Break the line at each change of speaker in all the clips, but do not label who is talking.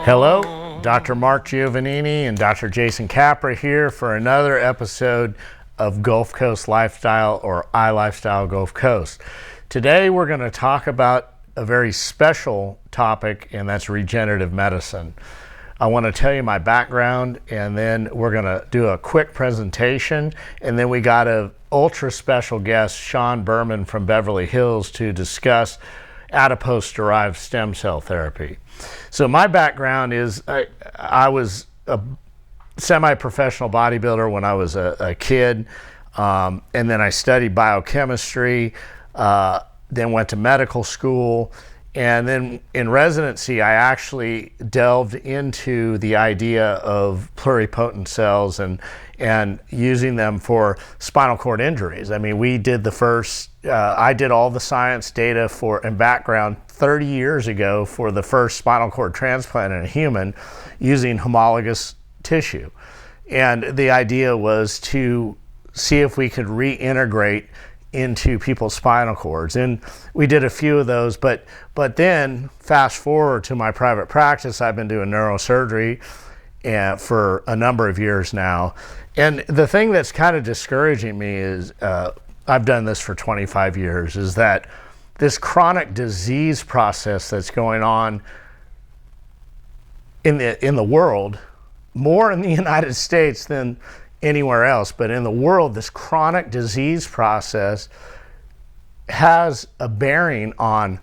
Hello, Dr. Mark Giovannini and Dr. Jason Capra here for another episode of Gulf Coast Lifestyle, or iLifestyle Gulf Coast. Today we're going to talk about a very special topic, and that's regenerative medicine. I want to tell you my background, and then we're going to do a quick presentation, and then we got an ultra special guest, Sean Berman from Beverly Hills, to discuss adipose-derived stem cell therapy. So my background is I was a semi-professional bodybuilder when I was a kid, and then I studied biochemistry, then went to medical school, and then in residency I actually delved into the idea of pluripotent cells and using them for spinal cord injuries. I mean, we did the first, I did all the science data and background 30 years ago for the first spinal cord transplant in a human using homologous tissue. And the idea was to see if we could reintegrate into people's spinal cords. And we did a few of those, but then fast forward to my private practice, I've been doing neurosurgery for a number of years now. And the thing that's kind of discouraging me is, I've done this for 25 years, is that this chronic disease process that's going on in the world, more in the United States than anywhere else, but in the world, this chronic disease process has a bearing on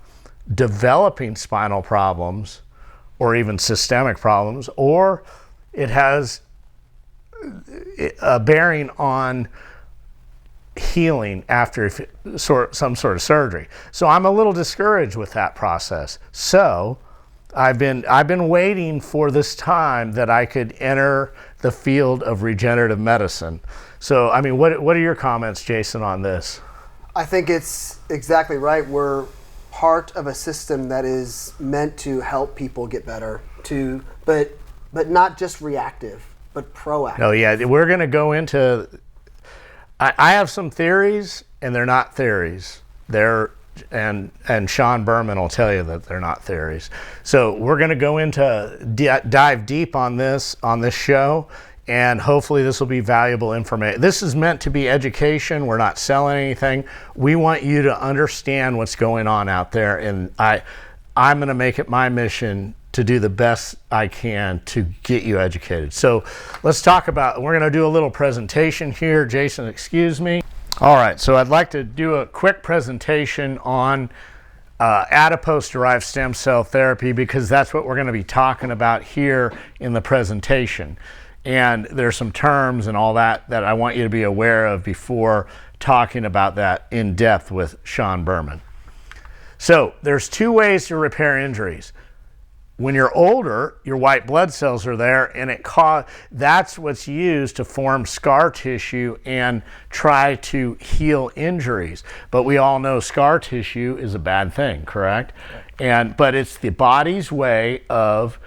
developing spinal problems or even systemic problems, or it has a bearing on healing after some sort of surgery. So I'm a little discouraged with that process. So I've been waiting for this time that I could enter the field of regenerative medicine. So, I mean, what are your comments, Jason, on this?
I think it's exactly right. We're part of a system that is meant to help people get better, but not just reactive, but proactive.
Oh yeah, we're going to go into. I have some theories, and they're not theories. And Sean Berman will tell you that they're not theories. So we're going to go into dive deep on this show, and hopefully this will be valuable information. This is meant to be education. We're not selling anything. We want you to understand what's going on out there, and I'm going to make it my mission to do the best I can to get you educated. So let's talk about, we're going to do a little presentation here. Jason, excuse me. All right, so I'd like to do a quick presentation on adipose-derived stem cell therapy, because that's what we're going to be talking about here in the presentation. And there's some terms and all that I want you to be aware of before talking about that in depth with Sean Berman. So there's two ways to repair injuries. When you're older, your white blood cells are there, and that's what's used to form scar tissue and try to heal injuries. But we all know scar tissue is a bad thing, correct? But it's the body's way of,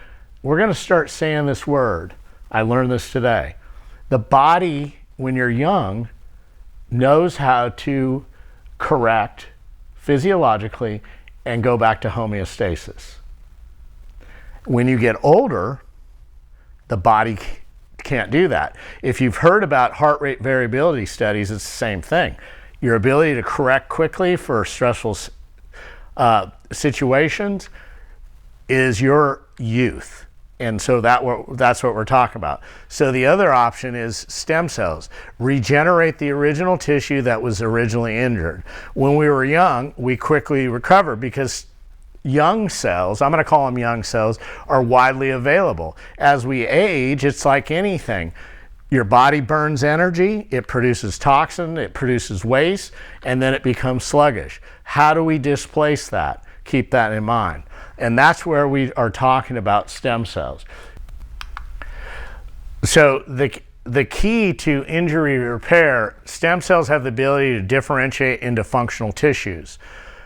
we're going to start saying this word. I learned this today. The body, when you're young, knows how to correct physiologically and go back to homeostasis. When you get older, the body can't do that. If you've heard about heart rate variability studies, it's the same thing. Your ability to correct quickly for stressful situations is your youth. And so that's what we're talking about. So the other option is stem cells. Regenerate the original tissue that was originally injured. When we were young, we quickly recover because young cells, I'm going to call them young cells, are widely available. As we age, it's like anything. Your body burns energy, it produces toxin, it produces waste, and then it becomes sluggish. How do we displace that? Keep that in mind. And that's where we are talking about stem cells. So the key to injury repair, stem cells have the ability to differentiate into functional tissues.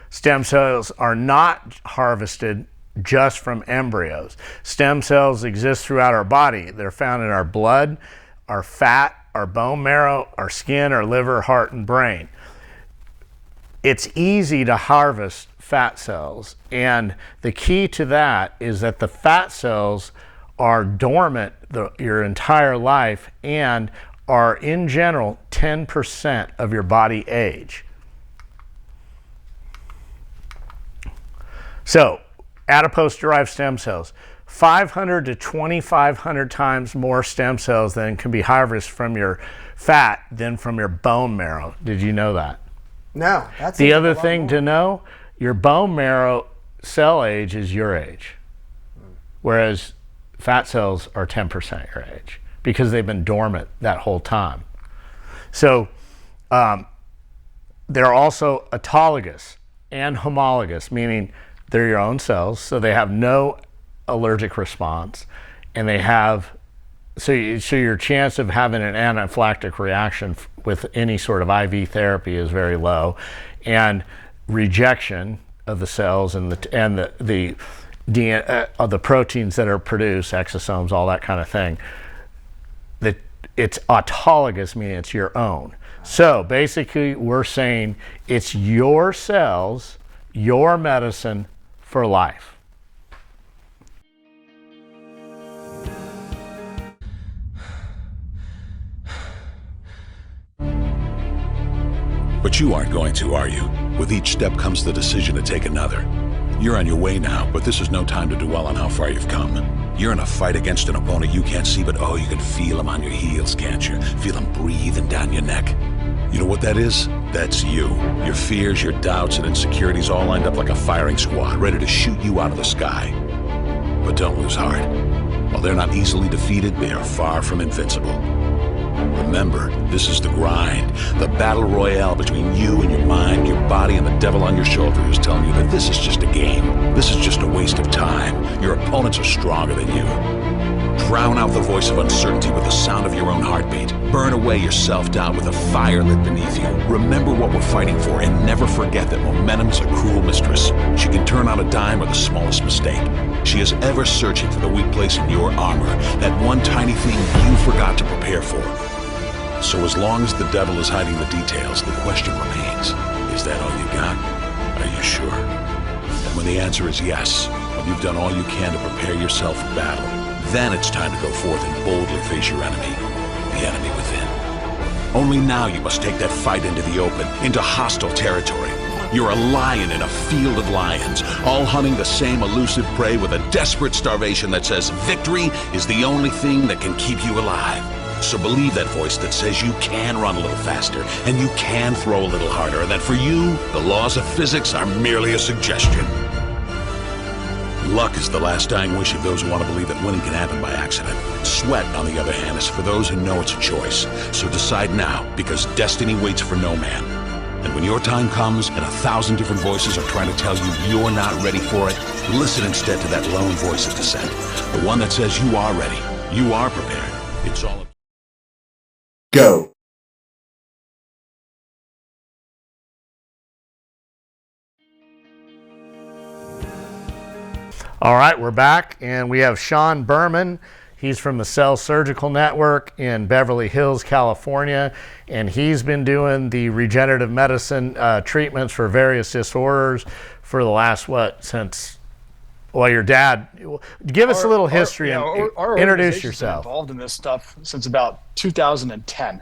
Stem cells are not harvested just from embryos. Stem cells exist throughout our body. They're found in our blood, our fat, our bone marrow, our skin, our liver, heart, and brain. it's easy to harvest fat cells. And the key to that is that the fat cells are dormant your entire life and are, in general, 10% of your body age. So, adipose-derived stem cells, 500 to 2,500 times more stem cells than can be harvested from your fat than from your bone marrow. Did you know that?
No. That's
the other thing to know, your bone marrow cell age is your age, whereas fat cells are 10% your age because they've been dormant that whole time. So they're also autologous and homologous, meaning they're your own cells, so they have no allergic response, and they have so your chance of having an anaphylactic reaction with any sort of IV therapy is very low, and rejection of the cells and the DNA, of the proteins that are produced, exosomes, all that kind of thing, that it's autologous, meaning it's your own. So basically, we're saying it's your cells, your medicine for life.
But you aren't going to, are you? With each step comes the decision to take another. You're on your way now, but this is no time to dwell on how far you've come. You're in a fight against an opponent you can't see, but oh, you can feel him on your heels, can't you? Feel him breathing down your neck. You know what that is? That's you. Your fears, your doubts, and insecurities all lined up like a firing squad, ready to shoot you out of the sky. But don't lose heart. While they're not easily defeated, they are far from invincible. Remember, this is the grind, the battle royale between you and your mind, your body, and the devil on your shoulder who's telling you that this is just a game. This is just a waste of time. Your opponents are stronger than you. Drown out the voice of uncertainty with the sound of your own heartbeat. Burn away your self-doubt with a fire lit beneath you. Remember what we're fighting for, and never forget that momentum is a cruel mistress. She can turn on a dime with the smallest mistake. She is ever searching for the weak place in your armor, that one tiny thing you forgot to prepare for. So as long as the devil is hiding the details, the question remains, is that all you got? Are you sure? And when the answer is yes, when you've done all you can to prepare yourself for battle, then it's time to go forth and boldly face your enemy, the enemy within. Only now you must take that fight into the open, into hostile territory. You're a lion in a field of lions, all hunting the same elusive prey with a desperate starvation that says victory is the only thing that can keep you alive. So believe that voice that says you can run a little faster, and you can throw a little harder, and that for you, the laws of physics are merely a suggestion. Luck is the last dying wish of those who want to believe that winning can happen by accident. Sweat, on the other hand, is for those who know it's a choice. So decide now, because destiny waits for no man. And when your time comes and 1,000 different voices are trying to tell you you're not ready for it, listen instead to that lone voice of dissent. The one that says you are ready, you are prepared. It's all
go.
All right, we're back, and we have Sean Berman. He's from the Cell Surgical Network in Beverly Hills, California, and he's been doing the regenerative medicine treatments for various disorders for the last, your dad, give us a little history and introduce yourself.
Been involved in this stuff since about 2010.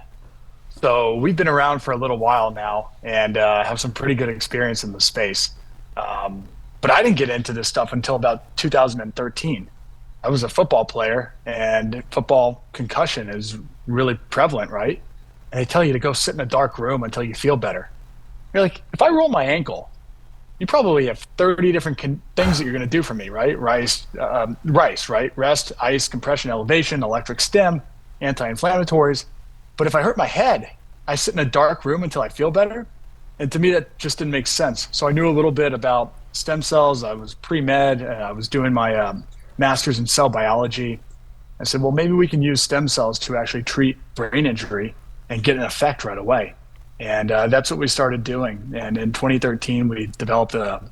So we've been around for a little while now and have some pretty good experience in the space. But I didn't get into this stuff until about 2013. I was a football player, and football concussion is really prevalent, right? And they tell you to go sit in a dark room until you feel better. You're like, if I roll my ankle, you probably have 30 different things that you're going to do for me, right? Rice, right? Rest, ice, compression, elevation, electric stim, anti-inflammatories. But if I hurt my head, I sit in a dark room until I feel better. And to me, that just didn't make sense. So I knew a little bit about stem cells. I was pre-med. I was doing my master's in cell biology. I said, well, maybe we can use stem cells to actually treat brain injury and get an effect right away. And that's what we started doing. And in 2013, we developed an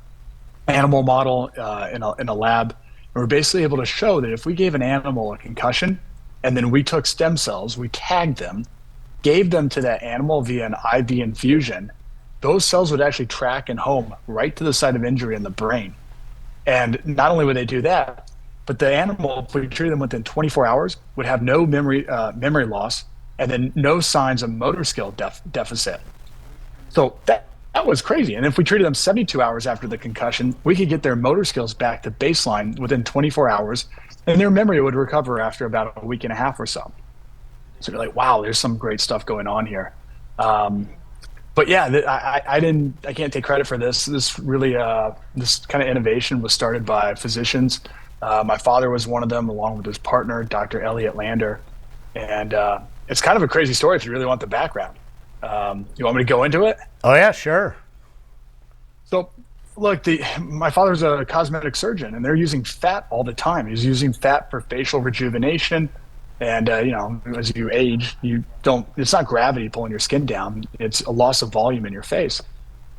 animal model in a lab. And we're basically able to show that if we gave an animal a concussion, and then we took stem cells, we tagged them, gave them to that animal via an IV infusion, those cells would actually track and home right to the site of injury in the brain. And not only would they do that, but the animal, if we treated them within 24 hours, would have no memory loss, and then no signs of motor skill deficit. So that was crazy. And if we treated them 72 hours after the concussion, we could get their motor skills back to baseline within 24 hours, and their memory would recover after about a week and a half or so. So you're like, wow, there's some great stuff going on here. But yeah, I can't take credit for this. This really, this kind of innovation was started by physicians. My father was one of them, along with his partner, Dr. Elliot Lander. And it's kind of a crazy story if you really want the background. You want me to go into it?
Oh yeah, sure.
So look, my father's a cosmetic surgeon, and they're using fat all the time. He's using fat for facial rejuvenation. And, as you age, it's not gravity pulling your skin down. It's a loss of volume in your face.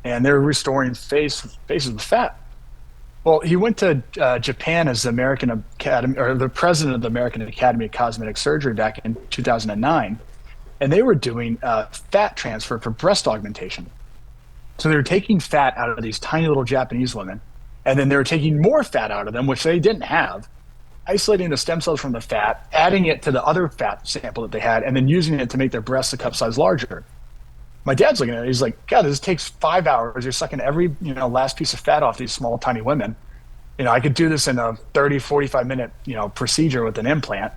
And they're restoring faces with fat. Well, he went to Japan as the American Academy, or the president of the American Academy of Cosmetic Surgery back in 2009. And they were doing fat transfer for breast augmentation. So they were taking fat out of these tiny little Japanese women, and then they were taking more fat out of them, which they didn't have, isolating the stem cells from the fat, adding it to the other fat sample that they had, and then using it to make their breasts a cup size larger. My dad's looking at it. He's like, God, this takes 5 hours. You're sucking every last piece of fat off these small, tiny women. I could do this in a 30, 45-minute procedure with an implant,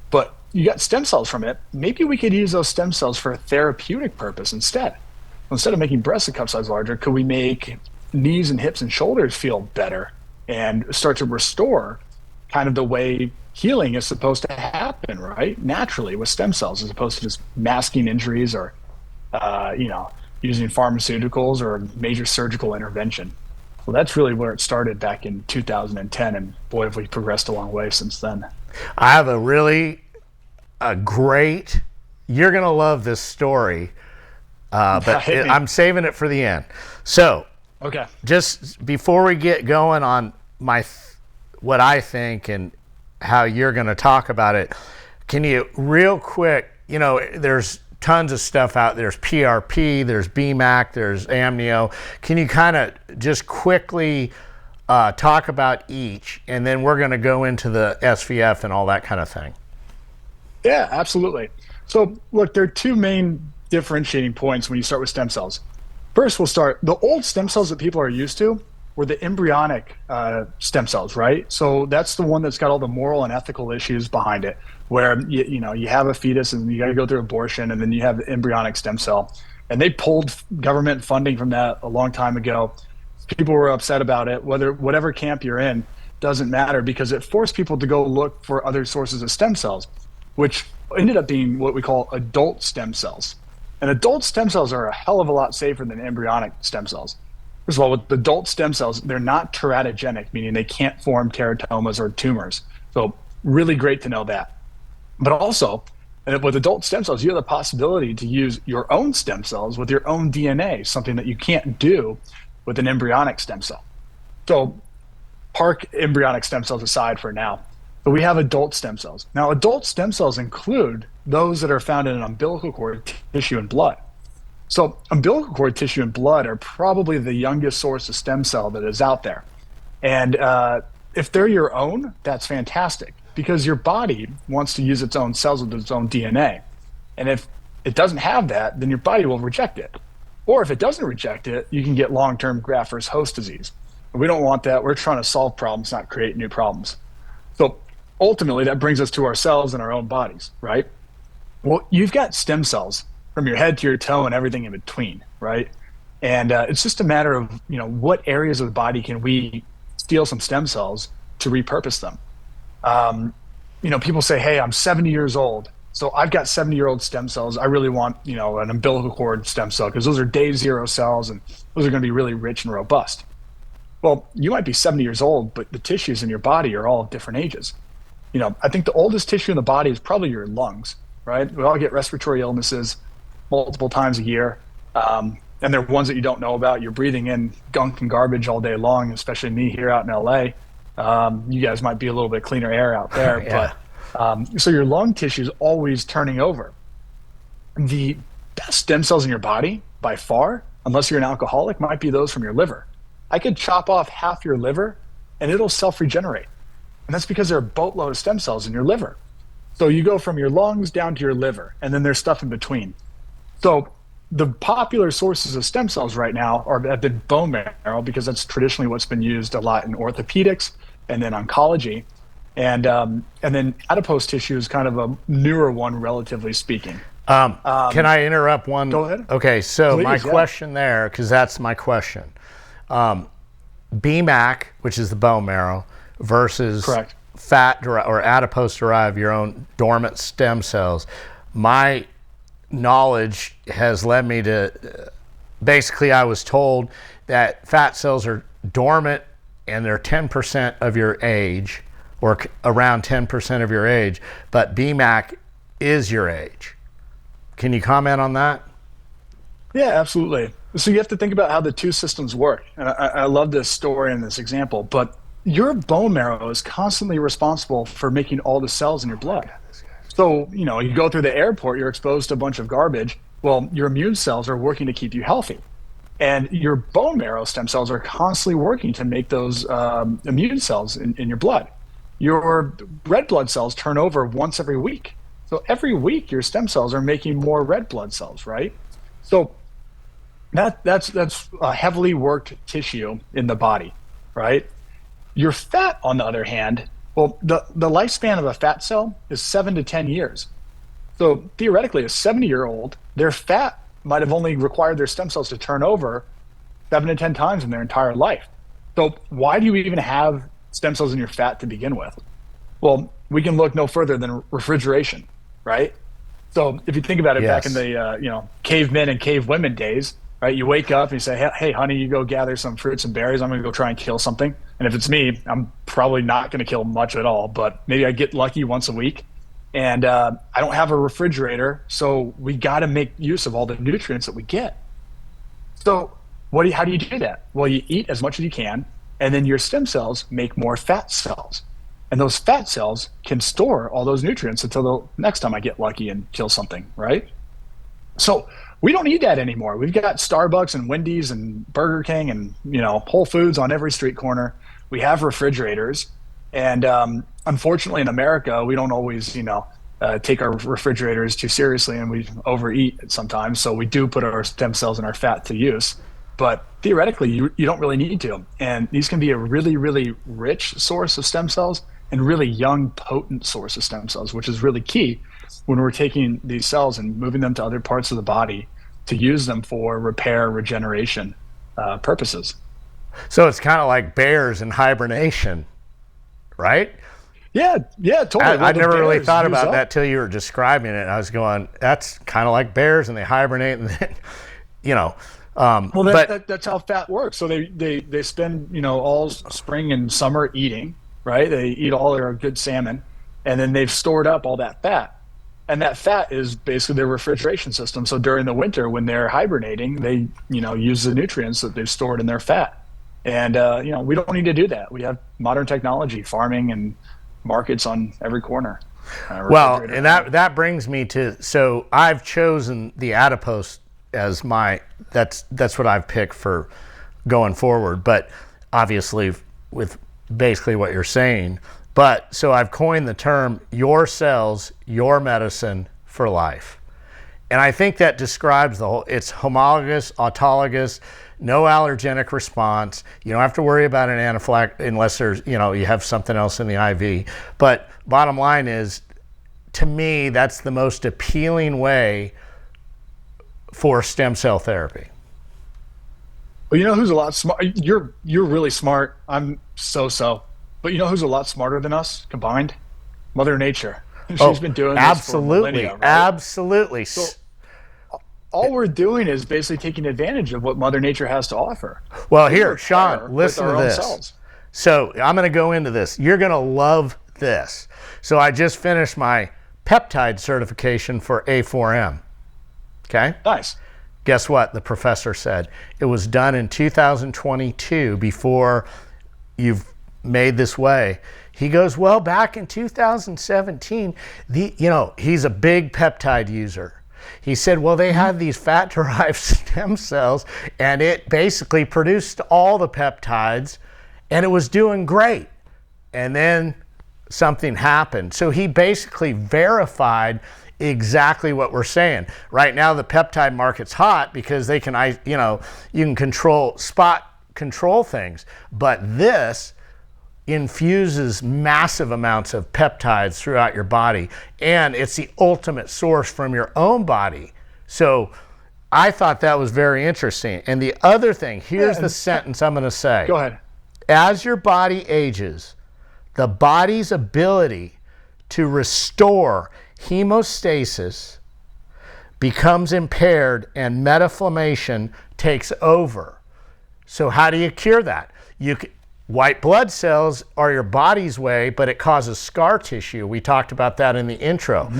but you got stem cells from it. Maybe we could use those stem cells for a therapeutic purpose instead. Instead of making breasts a cup size larger, could we make knees and hips and shoulders feel better and start to restore kind of the way healing is supposed to happen, right? Naturally with stem cells, as opposed to just masking injuries or, using pharmaceuticals or major surgical intervention. So that's really where it started back in 2010. And boy, have we progressed a long way since then.
I have a great, you're going to love this story, but I'm saving it for the end. So,
okay,
just before we get going on what I think and how you're going to talk about it, can you real quick, there's tons of stuff out there. There's PRP, there's BMAC, there's amnio. Can you kind of just quickly talk about each, and then we're going to go into the SVF and all that kind of thing?
Yeah, absolutely. So look, there are two main differentiating points when you start with stem cells. First, we'll start, the old stem cells that people are used to were the embryonic stem cells, right? So that's the one that's got all the moral and ethical issues behind it, where you have a fetus and you got to go through abortion, and then you have the embryonic stem cell. And they pulled government funding from that a long time ago. People were upset about it. Whatever camp you're in doesn't matter, because it forced people to go look for other sources of stem cells, which ended up being what we call adult stem cells. And adult stem cells are a hell of a lot safer than embryonic stem cells. First of all, with adult stem cells, they're not teratogenic, meaning they can't form teratomas or tumors. So really great to know that. But also, with adult stem cells, you have the possibility to use your own stem cells with your own DNA, something that you can't do with an embryonic stem cell. So park embryonic stem cells aside for now. But we have adult stem cells. Now, adult stem cells include those that are found in umbilical cord tissue and blood. So umbilical cord tissue and blood are probably the youngest source of stem cell that is out there. And if they're your own, that's fantastic, because your body wants to use its own cells with its own DNA. And if it doesn't have that, then your body will reject it. Or if it doesn't reject it, you can get long-term graft versus host disease. And we don't want that. We're trying to solve problems, not create new problems. So ultimately, that brings us to ourselves and our own bodies, right? Well, you've got stem cells from your head to your toe and everything in between, right? And it's just a matter of, what areas of the body can we steal some stem cells to repurpose them? People say, hey, I'm 70 years old, so I've got 70-year-old stem cells. I really want, an umbilical cord stem cell, because those are day zero cells, and those are going to be really rich and robust. Well, you might be 70 years old, but the tissues in your body are all of different ages. I think the oldest tissue in the body is probably your lungs, right? We all get respiratory illnesses multiple times a year. And they're ones that you don't know about. You're breathing in gunk and garbage all day long, especially me here out in LA. You guys might be a little bit cleaner air out there,
Yeah.
but so your lung tissue is always turning over. The best stem cells in your body by far unless you're an alcoholic, might be those from your liver. I could chop off half your liver and it'll self-regenerate. And that's because there are a boatload of stem cells in your liver. So you go from your lungs down to your liver, and then there's stuff in between. So the popular sources of stem cells right now have been bone marrow, because that's traditionally what's been used a lot in orthopedics and then oncology. And then adipose tissue is kind of a newer one, relatively speaking.
Can I interrupt one?
Go ahead.
Okay, so
Please,
my
yeah.
question there, because that's my question. BMAC, which is the bone marrow, versus
Correct.
fat or adipose derived, your own dormant stem cells. My knowledge has led me to, basically I was told that fat cells are dormant and they're 10% of your age, or around 10% of your age, but BMAC is your age. Can you comment on that?
Yeah, absolutely. So you have to think about how the two systems work. And I love this story and this example, but your bone marrow is constantly responsible for making all the cells in your blood. So, you go through the airport, you're exposed to a bunch of garbage. Well, your immune cells are working to keep you healthy. And your bone marrow stem cells are constantly working to make those immune cells in your blood. Your red blood cells turn over once every week. So every week, your stem cells are making more red blood cells, right? So that's a heavily worked tissue in the body, right? Your fat, on the other hand, well, the lifespan of a fat cell is 7 to 10 years. So theoretically, a 70-year-old, their fat might have only required their stem cells to turn over 7 to 10 times in their entire life. So why do you even have stem cells in your fat to begin with? Well, we can look no further than refrigeration, right? So if you think about it,
Yes.
back in the cavemen and cavewomen days, right? You wake up and you say, hey, honey, you go gather some fruits and berries. I'm going to go try and kill something. And if it's me, I'm probably not going to kill much at all, but maybe I get lucky once a week. And I don't have a refrigerator, so we got to make use of all the nutrients that we get. So how do you do that? Well, you eat as much as you can, and then your stem cells make more fat cells. And those fat cells can store all those nutrients until the next time I get lucky and kill something, right? So we don't need that anymore. We've got Starbucks and Wendy's and Burger King and Whole Foods on every street corner. We have refrigerators, and unfortunately in America we don't always take our refrigerators too seriously, and we overeat sometimes. So we do put our stem cells and our fat to use, but theoretically you don't really need to. And these can be a really, really rich source of stem cells and really young, potent source of stem cells, which is really key when we're taking these cells and moving them to other parts of the body to use them for repair, regeneration purposes.
So it's kind of like bears in hibernation, right?
Yeah, totally.
I
The
never really
bears
thought
use
about
up.
that till you were describing it. I was going, that's kind of like bears, and they hibernate, and then,
Well,
but
that's how fat works. So they spend all spring and summer eating, right? They eat all their good salmon, and then they've stored up all that fat. And that fat is basically their refrigeration system. So during the winter, when they're hibernating, they use the nutrients that they've stored in their fat. And we don't need to do that. We have modern technology, farming and markets on every corner.
well, and that brings me to, so I've chosen the adipose as that's what I've picked for going forward. But obviously with basically what you're saying. But so I've coined the term your cells, your medicine for life. And I think that describes the whole, it's homologous, autologous, no allergenic response. You don't have to worry about an anaphylactic unless there's, you have something else in the IV. But bottom line is, to me, that's the most appealing way for stem cell therapy.
Well, who's a lot smart? You're really smart. I'm so. But who's a lot smarter than us combined? Mother Nature. She's been doing this for millennia, right?
Absolutely.
So all we're doing is basically taking advantage of what Mother Nature has to offer.
Well, here, Sean, listen to this.
Cells.
So I'm going to go into this. You're going to love this. So I just finished my peptide certification for A4M. Okay?
Nice.
Guess what? The professor said it was done in 2022 before you've made this way. He goes, well, back in 2017, he's a big peptide user. He said, well, they had these fat-derived stem cells, and it basically produced all the peptides, and it was doing great. And then something happened. So he basically verified exactly what we're saying. Right now, the peptide market's hot because they can, you can spot control things. But this infuses massive amounts of peptides throughout your body, and it's the ultimate source from your own body. So I thought that was very interesting. And the other thing, here's the sentence I'm going to say.
Go ahead.
As your body ages, the body's ability to restore hemostasis becomes impaired and metaflammation takes over. So how do you cure that? White blood cells are your body's way, but it causes scar tissue. We talked about that in the intro.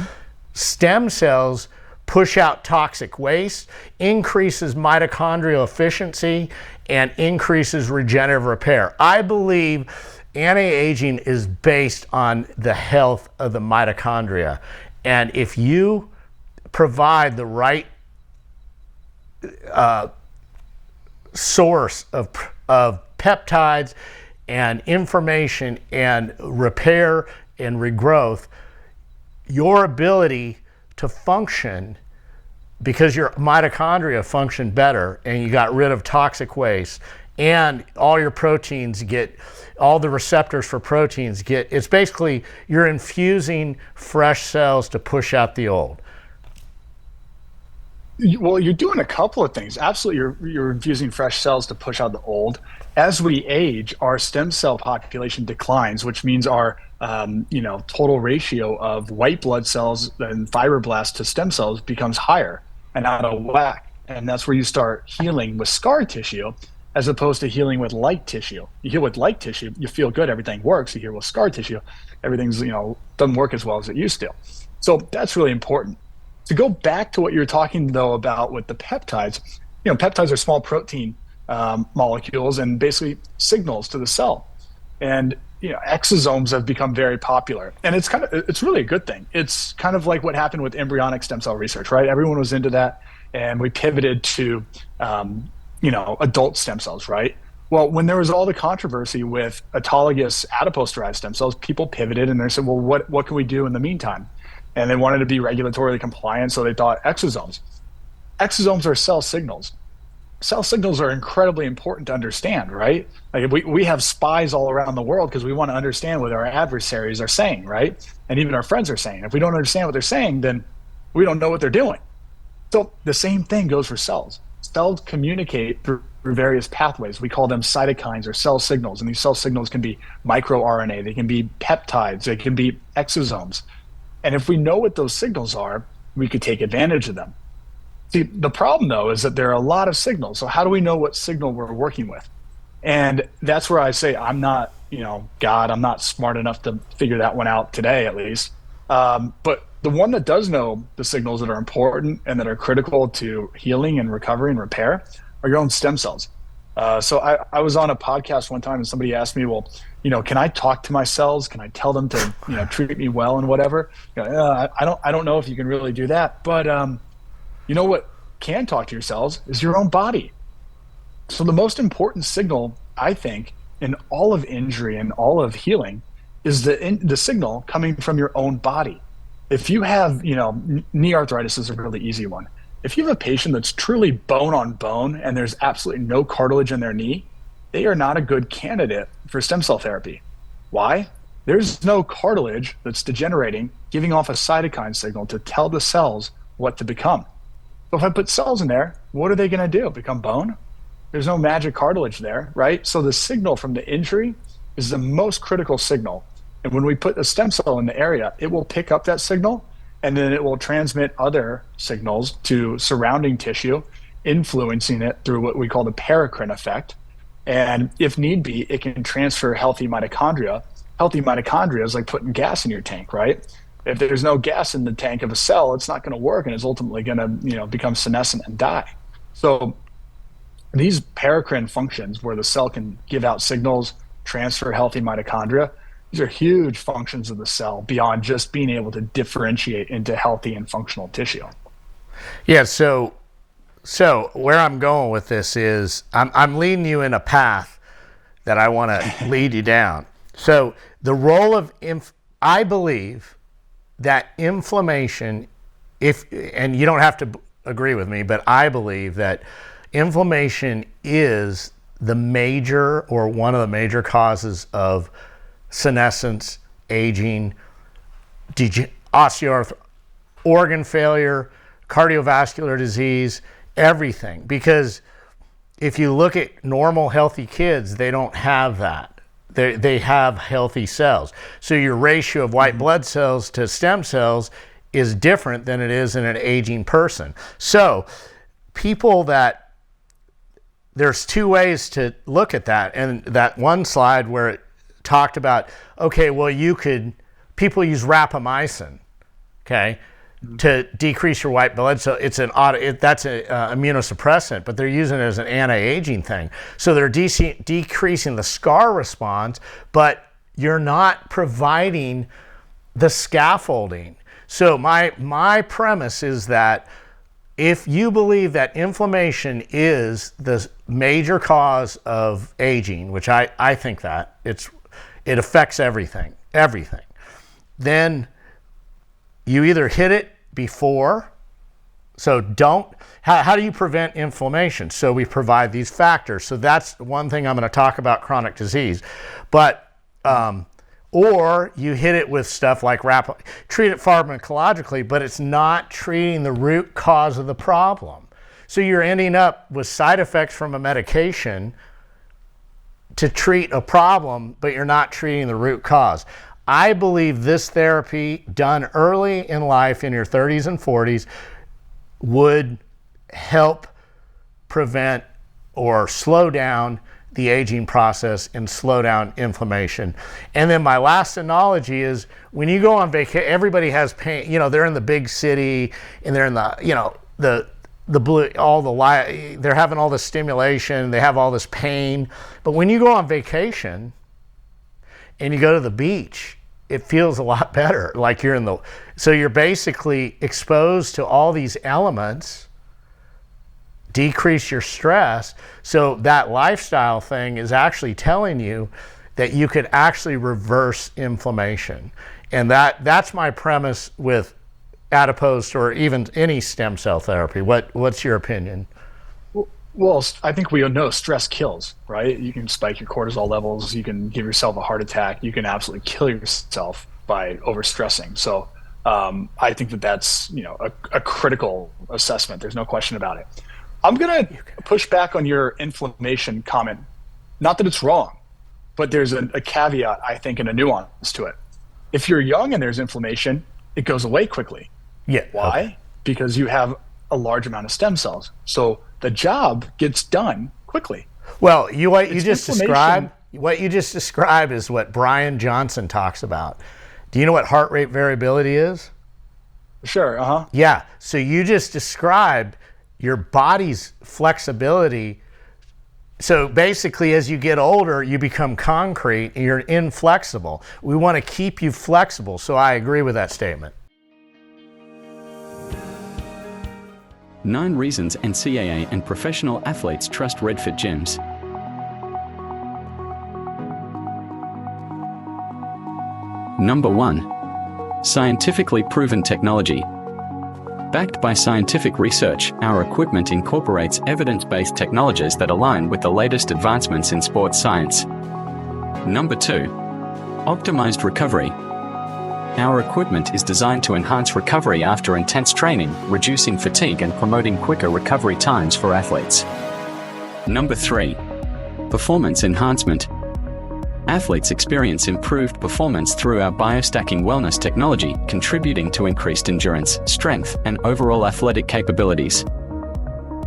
Stem cells push out toxic waste, increases mitochondrial efficiency, and increases regenerative repair. I believe anti-aging is based on the health of the mitochondria. And if you provide the right source of peptides and information and repair and regrowth, your ability to function, because your mitochondria function better and you got rid of toxic waste, and all your proteins all the receptors for proteins it's basically you're infusing fresh cells to push out the old.
Well, you're doing a couple of things. Absolutely, you're infusing fresh cells to push out the old. As we age, our stem cell population declines, which means our total ratio of white blood cells and fibroblasts to stem cells becomes higher and out of whack. And that's where you start healing with scar tissue as opposed to healing with light tissue. You heal with light tissue, you feel good, everything works. You heal with scar tissue, everything's doesn't work as well as it used to. So that's really important. To go back to what you're talking though about with the peptides, peptides are small protein molecules and basically signals to the cell. And exosomes have become very popular, and it's really a good thing. It's kind of like what happened with embryonic stem cell research, right? Everyone was into that, and we pivoted to adult stem cells, right? Well, when there was all the controversy with autologous adipose-derived stem cells, people pivoted and they said, well, what can we do in the meantime? And they wanted to be regulatorily compliant, so they thought exosomes. Exosomes are cell signals. Cell signals are incredibly important to understand, right? Like we have spies all around the world because we want to understand what our adversaries are saying, right? And even our friends are saying. If we don't understand what they're saying, then we don't know what they're doing. So the same thing goes for cells. Cells communicate through various pathways. We call them cytokines or cell signals. And these cell signals can be microRNA, they can be peptides, they can be exosomes. And if we know what those signals are, we could take advantage of them. See, the problem though is that there are a lot of signals. So how do we know what signal we're working with? And that's where I say I'm not, God, I'm not smart enough to figure that one out today at least. But the one that does know the signals that are important and that are critical to healing and recovery and repair are your own stem cells. So I was on a podcast one time and somebody asked me, well, can I talk to my cells? Can I tell them to, treat me well and whatever? I don't know if you can really do that, but what can talk to your cells is your own body. So the most important signal, I think, in all of injury and all of healing is the signal coming from your own body. If you have, knee arthritis is a really easy one. If you have a patient that's truly bone on bone and there's absolutely no cartilage in their knee, they are not a good candidate for stem cell therapy. Why? There's no cartilage that's degenerating, giving off a cytokine signal to tell the cells what to become. So if I put cells in there, what are they going to do? Become bone? There's no magic cartilage there, right? So the signal from the injury is the most critical signal. And when we put a stem cell in the area, it will pick up that signal and then it will transmit other signals to surrounding tissue, influencing it through what we call the paracrine effect. And if need be, it can transfer healthy mitochondria. Healthy mitochondria is like putting gas in your tank, right? If there's no gas in the tank of a cell, it's not going to work and it's ultimately going to, become senescent and die. So these paracrine functions where the cell can give out signals, transfer healthy mitochondria, these are huge functions of the cell beyond just being able to differentiate into healthy and functional tissue.
Yeah. So where I'm going with this is I'm leading you in a path that I want to lead you down. So the role of I believe that inflammation, and you don't have to agree with me, but I believe that inflammation is the major or one of the major causes of senescence, aging, osteoarthritis, organ failure, cardiovascular disease, everything. Because if you look at normal healthy kids, they don't have that. They have healthy cells. So your ratio of white blood cells to stem cells is different than it is in an aging person. So there's two ways to look at that. And that one slide where it talked about, okay, well, people use rapamycin, okay, to decrease your white blood cell. That's an immunosuppressant, but they're using it as an anti-aging thing. So they're decreasing the scar response, but you're not providing the scaffolding. So my premise is that if you believe that inflammation is the major cause of aging, which I think that it affects everything, then you either hit it before. So how do you prevent inflammation? So we provide these factors. So that's one thing I'm going to talk about chronic disease. But, or you hit it with stuff like treat it pharmacologically, but it's not treating the root cause of the problem. So you're ending up with side effects from a medication to treat a problem, but you're not treating the root cause. I believe this therapy done early in life in your 30s and 40s would help prevent or slow down the aging process and slow down inflammation. And then my last analogy is when you go on vacation, everybody has pain. They're in the big city and they're in the blue, they're having all this stimulation, they have all this pain. But when you go on vacation and you go to the beach, it feels a lot better. Like so you're basically exposed to all these elements, decrease your stress. So that lifestyle thing is actually telling you that you could actually reverse inflammation. And that's my premise with adipose or even any stem cell therapy. What's your opinion?
Well, I think we know stress kills, right? You can spike your cortisol levels. You can give yourself a heart attack. You can absolutely kill yourself by overstressing. So I think that's a critical assessment. There's no question about it. I'm going to push back on your inflammation comment. Not that it's wrong, but there's a caveat, I think, and a nuance to it. If you're young and there's inflammation, it goes away quickly.
Yeah.
Why?
Okay.
Because you have a large amount of stem cells. So the job gets done quickly.
Well, what you just described is what Brian Johnson talks about. Do you know what heart rate variability is?
Sure,
Yeah, so you just described your body's flexibility. So basically, as you get older, you become concrete and you're inflexible. We want to keep you flexible, so I agree with that statement.
9 reasons NCAA and professional athletes trust Redford gyms. Number 1. Scientifically proven technology. Backed by scientific research, our equipment incorporates evidence-based technologies that align with the latest advancements in sports science. Number 2. Optimized recovery. Our equipment is designed to enhance recovery after intense training, reducing fatigue and promoting quicker recovery times for athletes. Number 3. Performance enhancement. Athletes experience improved performance through our biostacking wellness technology, contributing to increased endurance, strength, and overall athletic capabilities.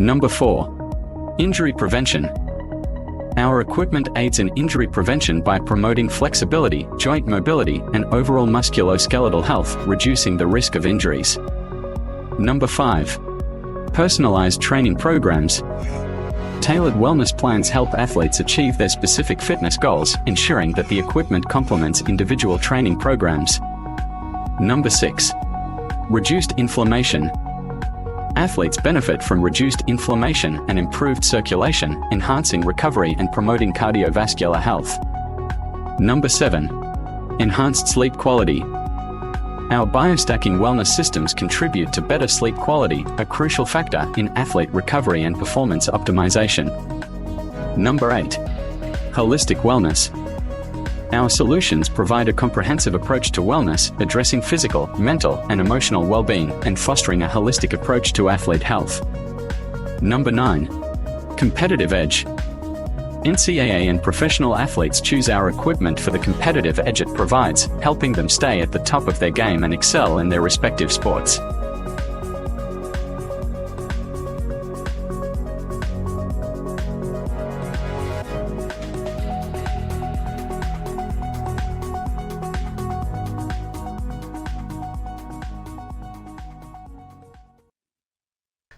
Number 4. Injury prevention. Our equipment aids in injury prevention by promoting flexibility, joint mobility, and overall musculoskeletal health, reducing the risk of injuries. Number 5. Personalized training programs. Tailored wellness plans help athletes achieve their specific fitness goals, ensuring that the equipment complements individual training programs. Number 6. Reduced inflammation. athletes benefit from reduced inflammation and improved circulation, enhancing recovery and promoting cardiovascular health. Number 7. Enhanced sleep quality. Our biostacking wellness systems contribute to better sleep quality, a crucial factor in athlete recovery and performance optimization. Number 8. Holistic wellness. Our solutions provide a comprehensive approach to wellness, addressing physical, mental, and emotional well-being, and fostering a holistic approach to athlete health. Number 9. Competitive edge. NCAA and professional athletes choose our equipment for the competitive edge it provides, helping them stay at the top of their game and excel in their respective sports.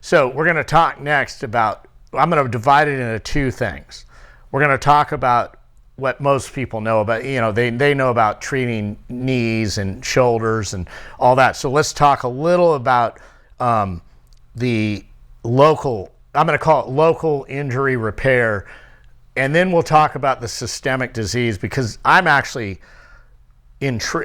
So we're going to talk next about, I'm going to divide it into two things. We're going to talk about what most people know about, they know about treating knees and shoulders and all that. So let's talk a little about the local, I'm going to call it local injury repair. And then we'll talk about the systemic disease, because I'm actually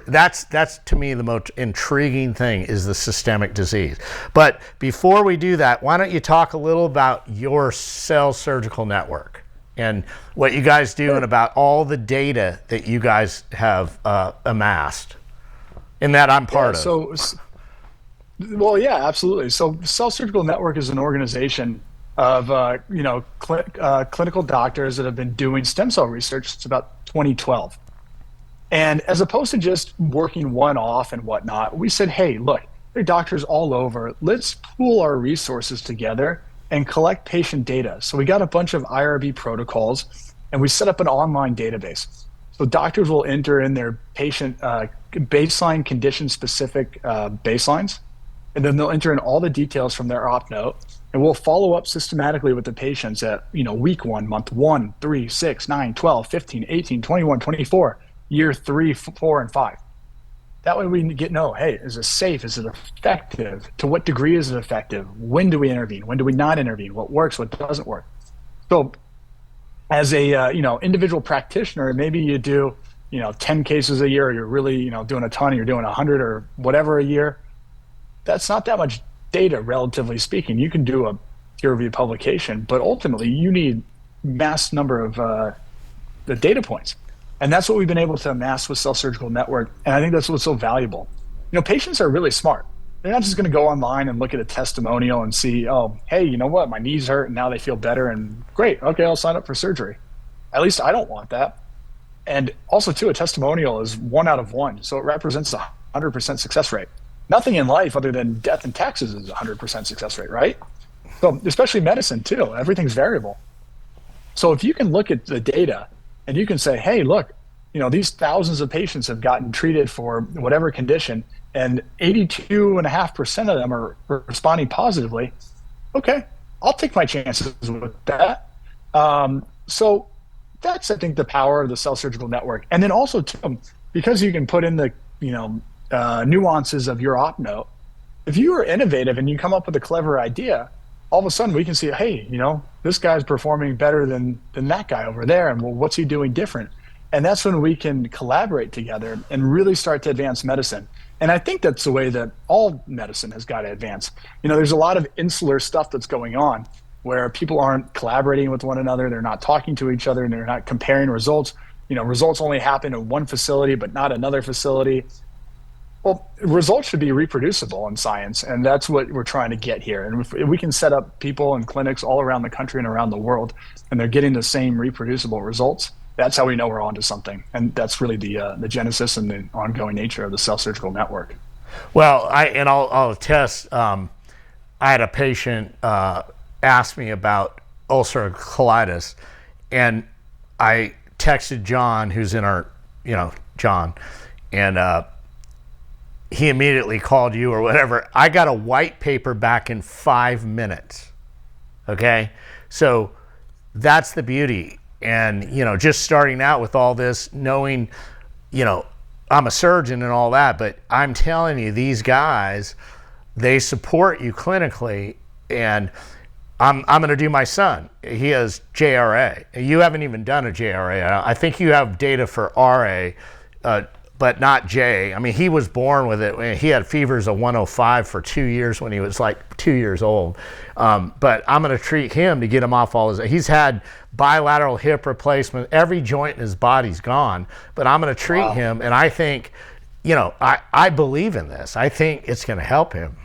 that's to me the most intriguing thing is the systemic disease. But before we do that, why don't you talk a little about your Cell Surgical Network and what you guys do and about all the data that you guys have amassed and that I'm part of.
Well, yeah, absolutely. So Cell Surgical Network is an organization of clinical doctors that have been doing stem cell research since about 2012. And as opposed to just working one off and whatnot, we said, hey, look, there are doctors all over. Let's pool our resources together and collect patient data. So we got a bunch of IRB protocols, and we set up an online database. So doctors will enter in their patient baseline condition-specific baselines, and then they'll enter in all the details from their op note, and we'll follow up systematically with the patients at week 1, month 1, 3, 6, 9, 12, 15, 18, 21, 24, year 3, 4, and 5. That way we can know, hey, is it safe? Is it effective? To what degree is it effective? When do we intervene? When do we not intervene? What works? What doesn't work? So as a individual practitioner, maybe you do 10 cases a year, or you're really doing a ton, you're doing 100 or whatever a year. That's not that much data, relatively speaking. You can do a peer-reviewed publication, but ultimately you need mass number of the data points. And that's what we've been able to amass with Cell Surgical Network. And I think that's what's so valuable. Patients are really smart. They're not just going to go online and look at a testimonial and see, oh, hey, you know what? My knees hurt and now they feel better and great. Okay, I'll sign up for surgery. At least I don't want that. And also, too, a testimonial is 1 out of 1. So it represents a 100% success rate. Nothing in life other than death and taxes is a 100% success rate, right? So especially medicine, too. Everything's variable. So if you can look at the data and you can say, hey, look, these thousands of patients have gotten treated for whatever condition, and 82.5% of them are responding positively. Okay, I'll take my chances with that. So that's, I think, the power of the Cell Surgical Network. And then also, too, because you can put in the nuances of your op note, if you are innovative and you come up with a clever idea, all of a sudden we can see, hey, this guy's performing better than that guy over there, and well, what's he doing different? And that's when we can collaborate together and really start to advance medicine. And I think that's the way that all medicine has got to advance. There's a lot of insular stuff that's going on where people aren't collaborating with one another, they're not talking to each other, and they're not comparing results. Results only happen in one facility but not another facility. Well, results should be reproducible in science, and that's what we're trying to get here. And if we can set up people and clinics all around the country and around the world, and they're getting the same reproducible results, that's how we know we're onto something. And that's really the genesis and the ongoing nature of the Cell Surgical Network.
Well, I'll attest. I had a patient ask me about ulcerative colitis, and I texted John, who's in our, John, and he immediately called you or whatever. I got a white paper back in 5 minutes. Okay, so that's the beauty. And just starting out with all this, knowing, I'm a surgeon and all that, but I'm telling you, these guys, they support you clinically, and I'm going to do my son. He has JRA. You haven't even done a JRA. I think you have data for RA, but not J. I mean, he was born with it. He had fevers of 105 for 2 years when he was like 2 years old. But I'm going to treat him to get him off all his. He's had bilateral hip replacement. Every joint in his body's gone. But I'm going to treat him, and I think, I believe in this. I think it's going to help him.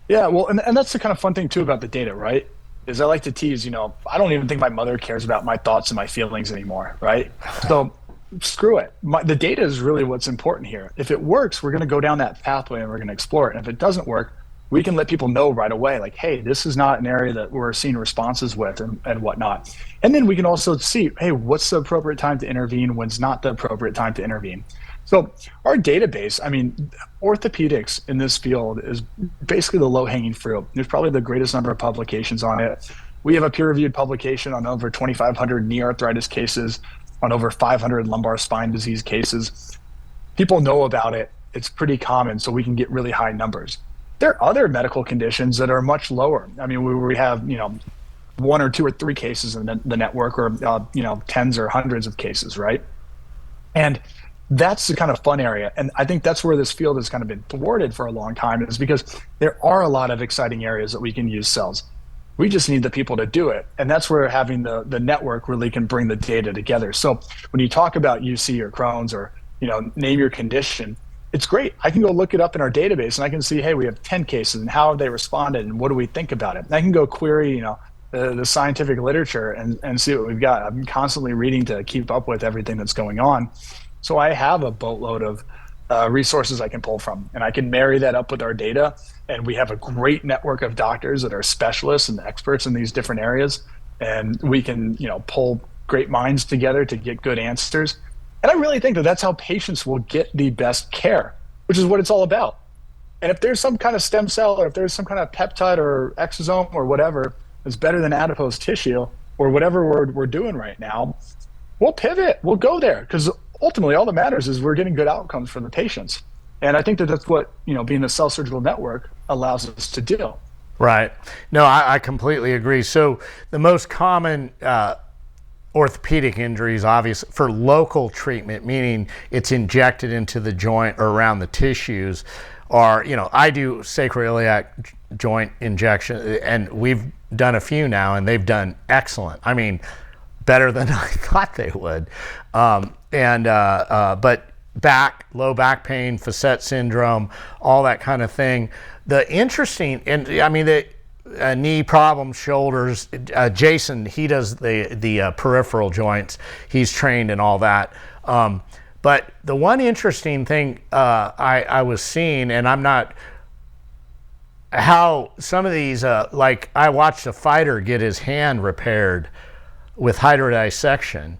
Yeah, well, and that's the kind of fun thing too about the data, right? Is I like to tease, I don't even think my mother cares about my thoughts and my feelings anymore, right? So screw it. The data is really what's important here. If it works, we're going to go down that pathway and we're going to explore it. And if it doesn't work, we can let people know right away, like, hey, this is not an area that we're seeing responses with and whatnot. And then we can also see, hey, what's the appropriate time to intervene? When's not the appropriate time to intervene? So our database, I mean, orthopedics in this field is basically the low-hanging fruit. There's probably the greatest number of publications on it. We have a peer-reviewed publication on over 2,500 knee arthritis cases, on over 500 lumbar spine disease cases. People know about it. It's pretty common, so we can get really high numbers. There are other medical conditions that are much lower. I mean, we have, one or two or three cases in the network, or, tens or hundreds of cases, right? And that's the kind of fun area. And I think that's where this field has kind of been thwarted for a long time, is because there are a lot of exciting areas that we can use cells. We just need the people to do it. And that's where having the network really can bring the data together. So when you talk about UC or Crohn's, or, name your condition, it's great. I can go look it up in our database and I can see, hey, we have 10 cases and how have they responded and what do we think about it? And I can go query, the scientific literature and see what we've got. I'm constantly reading to keep up with everything that's going on. So I have a boatload of resources I can pull from, and I can marry that up with our data. And we have a great network of doctors that are specialists and experts in these different areas. And we can, pull great minds together to get good answers. And I really think that that's how patients will get the best care, which is what it's all about. And if there's some kind of stem cell, or if there's some kind of peptide or exosome or whatever that's better than adipose tissue, or whatever we're doing right now, we'll pivot, we'll go there. Because ultimately all that matters is we're getting good outcomes for the patients. And I think that that's what, being a cell surgical network allows us to do.
Right. No, I completely agree. So the most common orthopedic injuries, obviously, for local treatment, meaning it's injected into the joint or around the tissues, are, I do sacroiliac joint injection, and we've done a few now, and they've done excellent. I mean, better than I thought they would. But low back pain, facet syndrome, all that kind of thing. The interesting, and I mean, the knee problems, shoulders. Jason, he does the peripheral joints. He's trained in all that. But the one interesting thing I was seeing, and I'm not, how some of these, like I watched a fighter get his hand repaired with hydrodissection.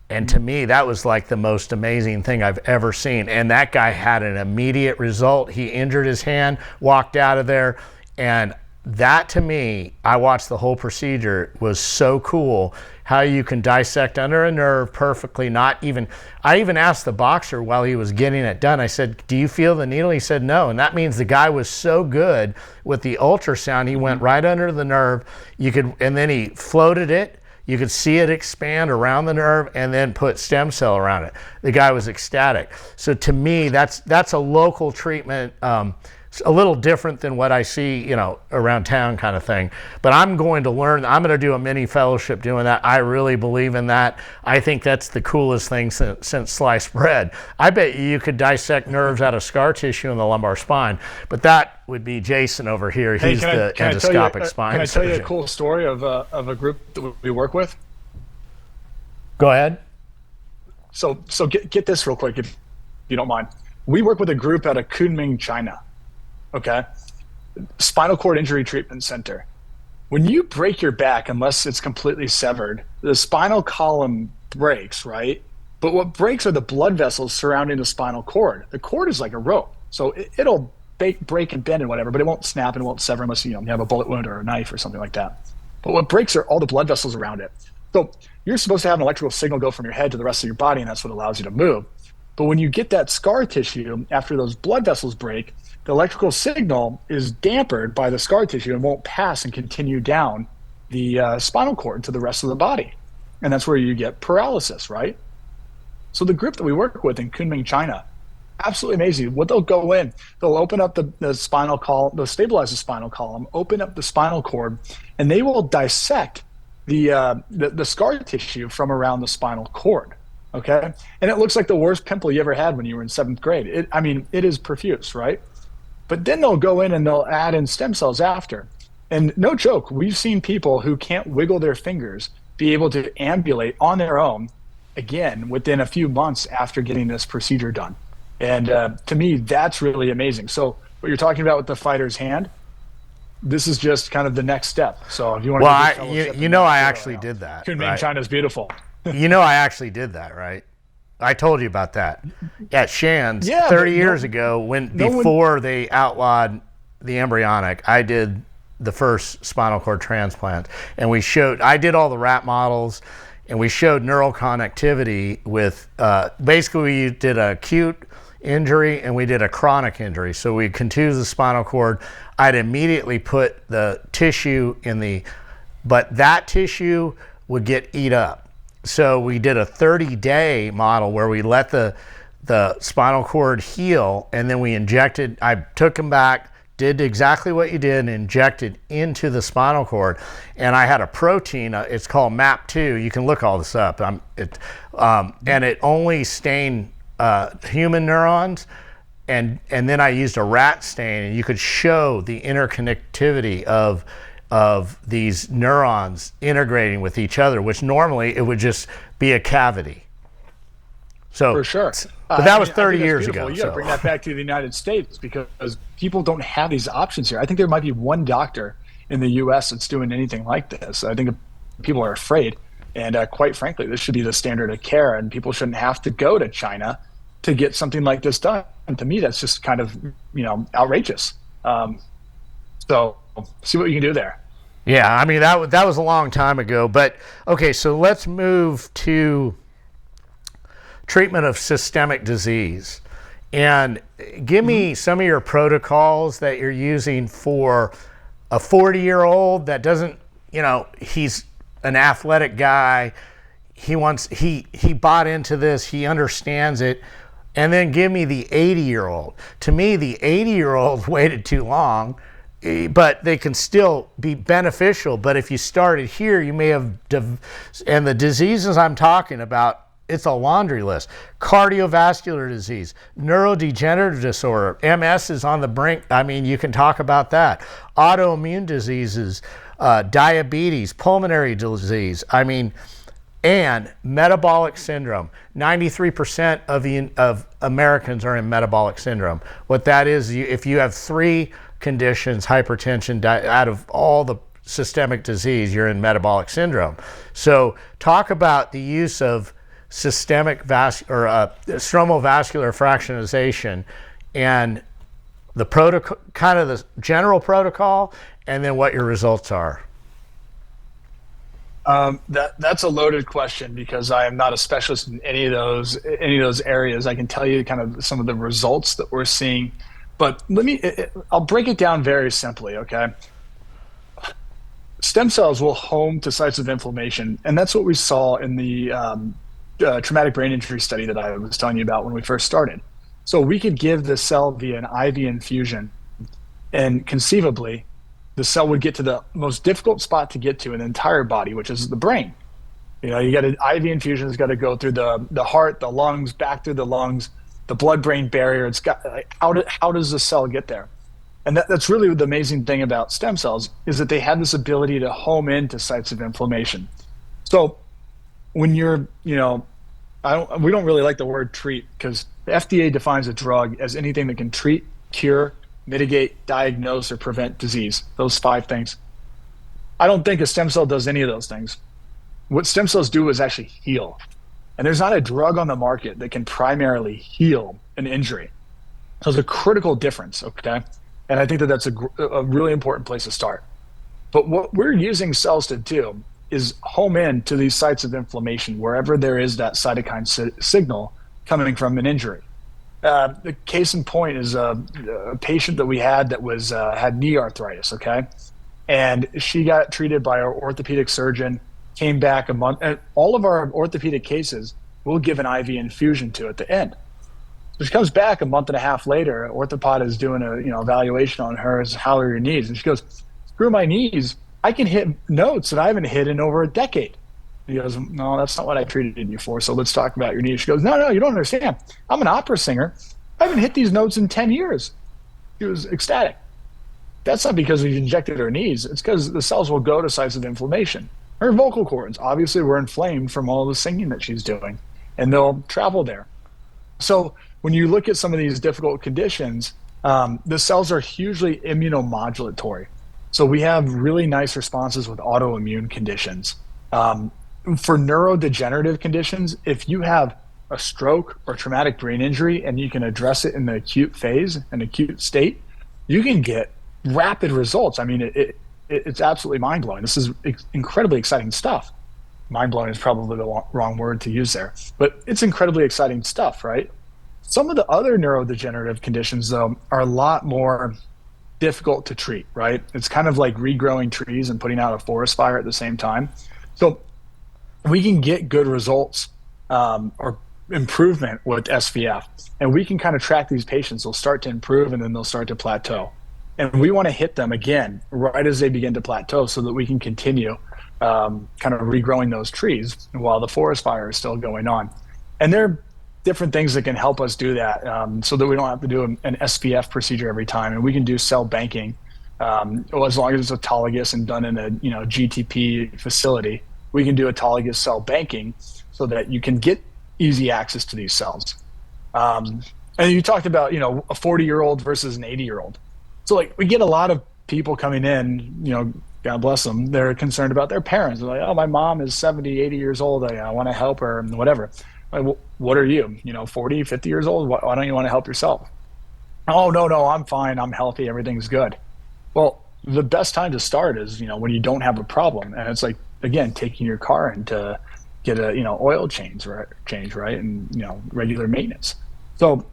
And to me, that was like the most amazing thing I've ever seen. And that guy had an immediate result. He injured his hand, walked out of there. And that, to me, I watched the whole procedure, was so cool. How you can dissect under a nerve perfectly, I even asked the boxer while he was getting it done, I said, do you feel the needle? He said no. And that means the guy was so good with the ultrasound, he went right under the nerve. And then he floated it. You could see it expand around the nerve and then put stem cell around it. The guy was ecstatic. So to me, that's a local treatment, a little different than what I see, around town kind of thing. But I'm going to learn. I'm going to do a mini fellowship doing that. I really believe in that. I think that's the coolest thing since sliced bread. I bet you could dissect nerves out of scar tissue in the lumbar spine. But that would be Jason over here. He's the endoscopic spine
Can I tell you
surgeon.
a cool story of a group that we work with?
Go ahead.
So get this real quick, if you don't mind. We work with a group out of Kunming, China. Okay, spinal cord injury treatment center. When you break your back, unless it's completely severed, the spinal column breaks, right? But what breaks are the blood vessels surrounding the spinal cord. The cord is like a rope, so it'll break and bend and whatever, but it won't snap and it won't sever unless you have a bullet wound or a knife or something like that. But what breaks are all the blood vessels around it. So you're supposed to have an electrical signal go from your head to the rest of your body, and that's what allows you to move. But when you get that scar tissue, after those blood vessels break, the electrical signal is dampened by the scar tissue and won't pass and continue down the spinal cord to the rest of the body. And that's where you get paralysis, right? So the group that we work with in Kunming, China, absolutely amazing. What they'll go in, they'll open up the spinal column, they'll stabilize the spinal column, open up the spinal cord, and they will dissect the scar tissue from around the spinal cord. Okay, and it looks like the worst pimple you ever had when you were in 7th grade. It is profuse, right? But then they'll go in and they'll add in stem cells after. And no joke, we've seen people who can't wiggle their fingers be able to ambulate on their own again within a few months after getting this procedure done. And to me, that's really amazing. So what you're talking about with the fighter's hand, this is just kind of the next step. So if you want to,
I actually did that.
Kunming,
right?
China's beautiful.
I actually did that, right? I told you about that at Shands 30 years ago before they outlawed the embryonic. I did the first spinal cord transplant, and I did all the rat models, and we showed neural connectivity with basically we did an acute injury and we did a chronic injury. So we contused the spinal cord. I'd immediately put the tissue but that tissue would get eat up. So we did a 30-day model where we let the spinal cord heal, and then we injected. I took him back, did exactly what you did, and injected into the spinal cord. And I had a protein. It's called MAP2. You can look all this up. And it only stained human neurons, and then I used a rat stain, and you could show the interconnectivity of these neurons integrating with each other, which normally it would just be a cavity. So
for sure,
but that was 30 years ago.
You got to bring that back to the United States because people don't have these options here. I think there might be one doctor in the U.S. that's doing anything like this. I think people are afraid, and quite frankly, this should be the standard of care, and people shouldn't have to go to China to get something like this done. And to me, that's just kind of outrageous. So see what you can do there.
Yeah, I mean that was a long time ago, but okay, so let's move to treatment of systemic disease. And give me some of your protocols that you're using for a 40-year-old that doesn't, he's an athletic guy, he bought into this, he understands it. And then give me the 80-year-old. To me, the 80-year-old waited too long, but they can still be beneficial. But if you started here, you may have, and the diseases I'm talking about, it's a laundry list. Cardiovascular disease, neurodegenerative disorder, MS is on the brink. I mean, you can talk about that. Autoimmune diseases, diabetes, pulmonary disease. I mean, and metabolic syndrome. 93% of Americans are in metabolic syndrome. What that is, if you have 3 conditions, hypertension, out of all the systemic disease, you're in metabolic syndrome. So talk about the use of systemic stromal vascular fractionation and the protocol, kind of the general protocol, and then what your results are.
That's a loaded question because I am not a specialist in any of those areas. I can tell you kind of some of the results that we're seeing, but I'll break it down very simply. Okay. Stem cells will home to sites of inflammation, and that's what we saw in the traumatic brain injury study that I was telling you about when we first started. So we could give the cell via an IV infusion, and conceivably, the cell would get to the most difficult spot to get to in the entire body, which is the brain. You got an IV infusion has got to go through the heart, the lungs, back through the lungs, the blood-brain barrier. It's got how does the cell get there? And that's really the amazing thing about stem cells is that they have this ability to home into sites of inflammation. So when you're, we don't really like the word treat because the FDA defines a drug as anything that can treat, cure, mitigate, diagnose, or prevent disease. Those 5 things. I don't think a stem cell does any of those things. What stem cells do is actually heal. And there's not a drug on the market that can primarily heal an injury. There's a critical difference, okay? And I think that that's a really important place to start. But what we're using cells to do is home in to these sites of inflammation wherever there is that cytokine signal coming from an injury. The case in point is a patient that we had that was had knee arthritis. Okay, and she got treated by our orthopedic surgeon. Came back a month. And all of our orthopedic cases, we'll give an IV infusion to at the end. So she comes back a month and a half later. Orthopod is doing a evaluation on her. How are your knees? And she goes, "Screw my knees. I can hit notes that I haven't hit in over a decade." He goes, "No, that's not what I treated you for. So let's talk about your knees." She goes, "No, you don't understand. I'm an opera singer. I haven't hit these notes in 10 years." She was ecstatic. That's not because we injected her knees. It's because the cells will go to sites of inflammation. Her vocal cords obviously were inflamed from all the singing that she's doing, and they'll travel there. So when you look at some of these difficult conditions, the cells are hugely immunomodulatory. So we have really nice responses with autoimmune conditions. For neurodegenerative conditions, if you have a stroke or traumatic brain injury and you can address it in the acute phase, an acute state, you can get rapid results. I mean, it's absolutely mind-blowing. This is incredibly exciting stuff. Mind-blowing is probably the wrong word to use there, but it's incredibly exciting stuff, right? Some of the other neurodegenerative conditions, though, are a lot more difficult to treat, right? It's kind of like regrowing trees and putting out a forest fire at the same time. So we can get good results or improvement with SVF, and we can kind of track these patients. They'll start to improve and then they'll start to plateau. And we want to hit them again right as they begin to plateau so that we can continue kind of regrowing those trees while the forest fire is still going on. And there are different things that can help us do that so that we don't have to do an SVF procedure every time. And we can do cell banking as long as it's autologous and done in a GTP facility. We can do autologous cell banking so that you can get easy access to these cells. And you talked about, a 40-year-old versus an 80-year-old. So like we get a lot of people coming in, God bless them, they're concerned about their parents. They're like, "Oh, my mom is 70, 80 years old. I want to help her," and whatever. Like, well, what are you, 40, 50 years old? Why don't you want to help yourself? "Oh, no, I'm fine. I'm healthy. Everything's good." Well, the best time to start is, when you don't have a problem. And it's like, again, taking your car in to get a, oil change, right? And, regular maintenance. So,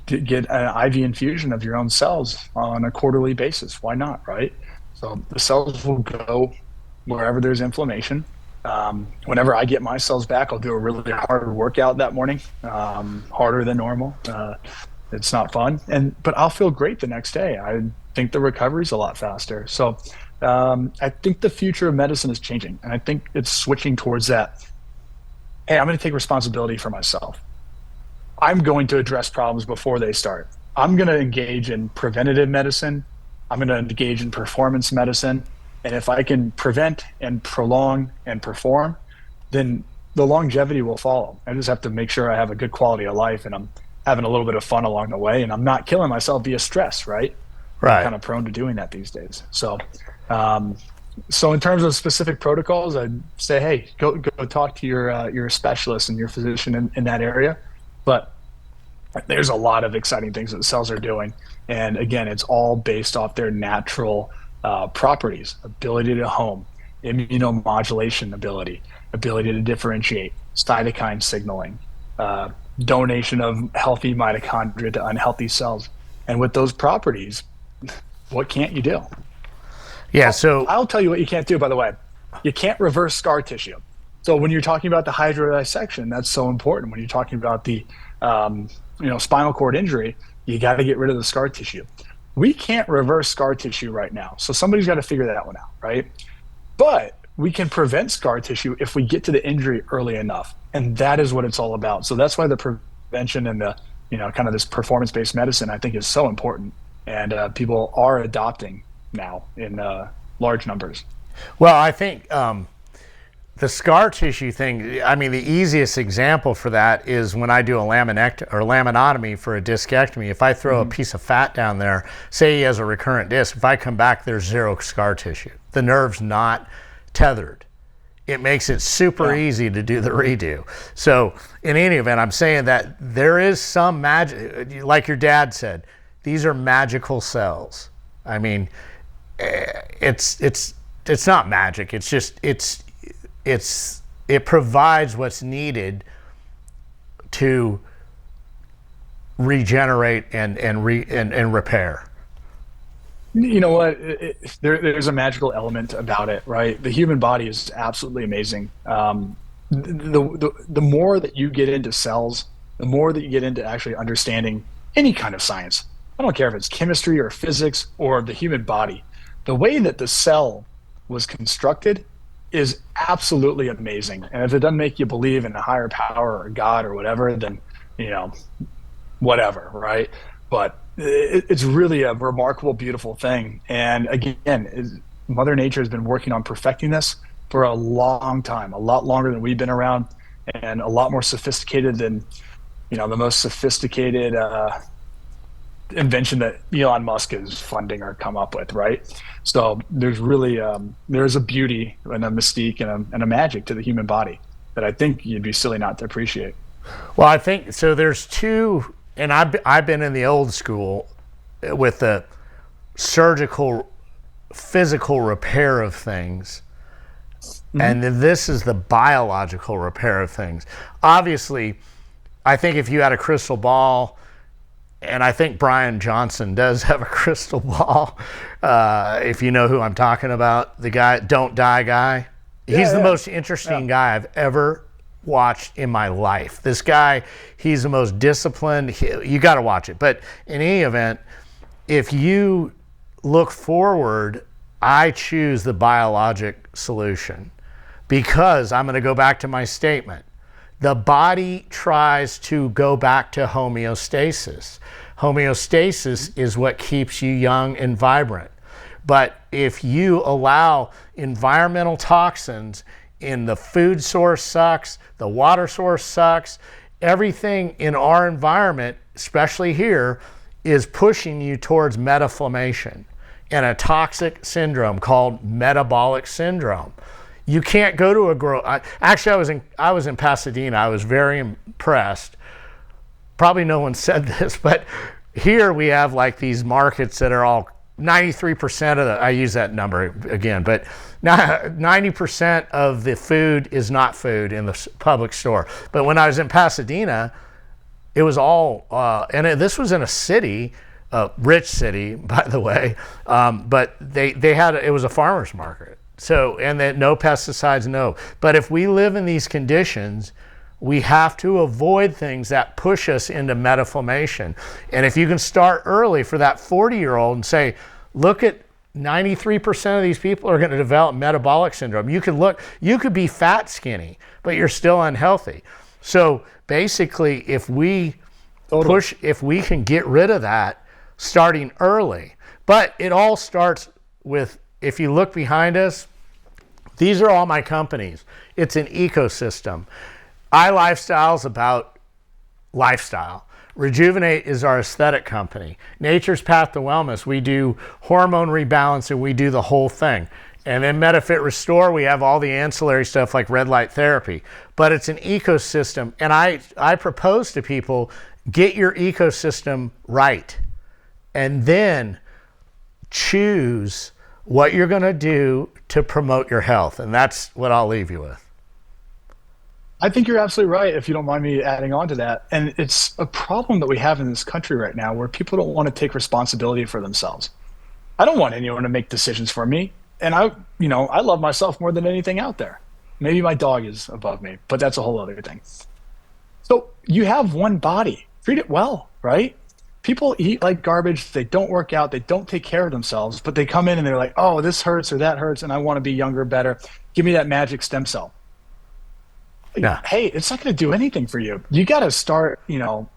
get an IV infusion of your own cells on a quarterly basis. Why not, right? So the cells will go wherever there's inflammation. Whenever I get my cells back, I'll do a really hard workout that morning, harder than normal. It's not fun, but I'll feel great the next day. I think the recovery's a lot faster. So I think the future of medicine is changing, and I think it's switching towards that. Hey, I'm going to take responsibility for myself. I'm going to address problems before they start. I'm going to engage in preventative medicine. I'm going to engage in performance medicine. And if I can prevent and prolong and perform, then the longevity will follow. I just have to make sure I have a good quality of life and I'm having a little bit of fun along the way and I'm not killing myself via stress, right?
Right.
I'm kind of prone to doing that these days. So in terms of specific protocols, I'd say, hey, go talk to your specialist and your physician in that area. But there's a lot of exciting things that the cells are doing. And again, it's all based off their natural properties: ability to home, immunomodulation ability to differentiate, cytokine signaling, donation of healthy mitochondria to unhealthy cells. And with those properties, what can't you do?
Yeah, so
I'll tell you what you can't do, by the way. You can't reverse scar tissue. So when you're talking about the hydrodissection, that's so important. When you're talking about the spinal cord injury, you got to get rid of the scar tissue. We can't reverse scar tissue right now. So somebody's got to figure that one out, right? But we can prevent scar tissue if we get to the injury early enough. And that is what it's all about. So that's why the prevention and the, kind of this performance-based medicine, I think, is so important. And people are adopting now in large numbers.
Well, I think the scar tissue thing, I mean, the easiest example for that is when I do a laminotomy for a discectomy. If I throw a piece of fat down there, say he has a recurrent disc, if I come back, there's zero scar tissue. The nerve's not tethered. It makes it super easy to do the redo. So in any event, I'm saying that there is some magic, like your dad said, these are magical cells. I mean, it's not magic. It's just, it provides what's needed to regenerate and repair.
You know what? There's a magical element about it, right? The human body is absolutely amazing. The more that you get into cells, the more that you get into actually understanding any kind of science. I don't care if it's chemistry or physics or the human body. The way that the cell was constructed is absolutely amazing. And if it doesn't make you believe in a higher power or God or whatever, then, whatever, right? But it's really a remarkable, beautiful thing. And again, Mother Nature has been working on perfecting this for a long time, a lot longer than we've been around, and a lot more sophisticated than, the most sophisticated invention that Elon Musk is funding or come up with, right? So there's really there's a beauty and a mystique and a magic to the human body that I think you'd be silly not to appreciate.
Well, I think so. There's two, and I've been in the old school with the surgical, physical repair of things, and then this is the biological repair of things. Obviously, I think if you had a crystal ball, and I think Brian Johnson does have a crystal ball, if you know who I'm talking about, the guy, Don't Die guy. He's the most interesting guy I've ever watched in my life. This guy, he's the most disciplined. You got to watch it. But in any event, if you look forward, I choose the biologic solution because I'm going to go back to my statement. The body tries to go back to homeostasis. Homeostasis is what keeps you young and vibrant. But if you allow environmental toxins in the food source sucks, the water source sucks, everything in our environment, especially here, is pushing you towards metaflammation and a toxic syndrome called metabolic syndrome. You can't go to actually, I was in Pasadena. I was very impressed. Probably no one said this, but here we have like these markets that are all 93% of I use that number again, but 90% of the food is not food in the public store. But when I was in Pasadena, it was all, this was in a city, a rich city, by the way, but they had, it was a farmer's market. So, and then no pesticides, no. But if we live in these conditions, we have to avoid things that push us into metaflammation. And if you can start early for that 40-year-old and say, look at 93% of these people are going to develop metabolic syndrome. You could be fat skinny, but you're still unhealthy. So basically, if we can get rid of that starting early, but it all starts with, if you look behind us, these are all my companies. It's an ecosystem. iLifestyle is about lifestyle. Rejuvenate is our aesthetic company. Nature's Path to Wellness, we do hormone rebalance and we do the whole thing. And then MetaFit Restore, we have all the ancillary stuff like red light therapy. But it's an ecosystem. And I propose to people, get your ecosystem right. And then choose what you're going to do to promote your health. And that's what I'll leave you with.
I think you're absolutely right, if you don't mind me adding on to that. And it's a problem that we have in this country right now where people don't want to take responsibility for themselves. I don't want anyone to make decisions for me. And I love myself more than anything out there. Maybe my dog is above me, but that's a whole other thing. So you have one body, treat it well, right? People eat like garbage. They don't work out. They don't take care of themselves, but they come in and they're like, oh, this hurts or that hurts. And I want to be younger, better. Give me that magic stem cell.
Yeah.
Hey, it's not going to do anything for you. You got to start,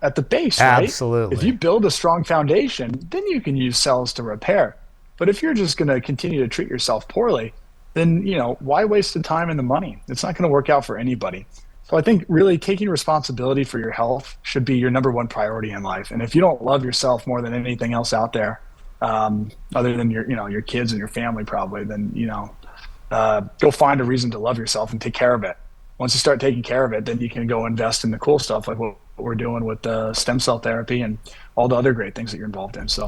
at the base, right?
Absolutely.
If you build a strong foundation, then you can use cells to repair. But if you're just going to continue to treat yourself poorly, then, why waste the time and the money? It's not going to work out for anybody. So I think really taking responsibility for your health should be your number one priority in life. And if you don't love yourself more than anything else out there, other than your kids and your family probably, then, go find a reason to love yourself and take care of it. Once you start taking care of it, then you can go invest in the cool stuff like what we're doing with stem cell therapy and all the other great things that you're involved in. So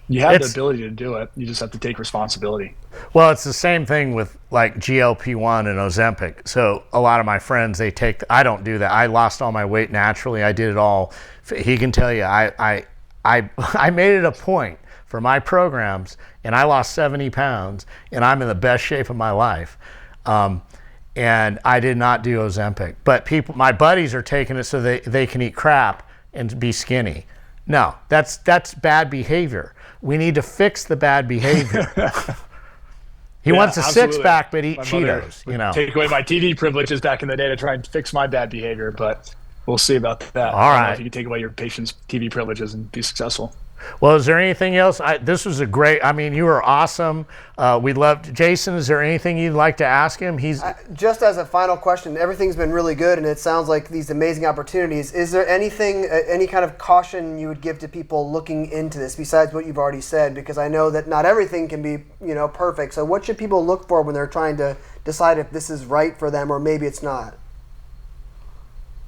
you have the ability to do it. You just have to take responsibility.
Well, it's the same thing with like GLP-1 and Ozempic. So a lot of my friends, I don't do that. I lost all my weight naturally. I did it all. He can tell you, I made it a point for my programs, and I lost 70 pounds, and I'm in the best shape of my life. And I did not do Ozempic. But my buddies are taking it so they can eat crap and be skinny. No, that's bad behavior. We need to fix the bad behavior. He wants a
absolutely.
six-pack, but eat
My
Cheetos.
take away my TV privileges back in the day to try and fix my bad behavior, but we'll see about that.
All
I don't know
right.
if you can take away your patient's TV privileges and be successful.
Well, is there anything else? This was you were awesome. We loved Jason. Is there anything you'd like to ask him?
Just as a final question, everything's been really good, and it sounds like these amazing opportunities. Is there anything, any kind of caution you would give to people looking into this besides what you've already said? Because I know that not everything can be, perfect. So what should people look for when they're trying to decide if this is right for them or maybe it's not?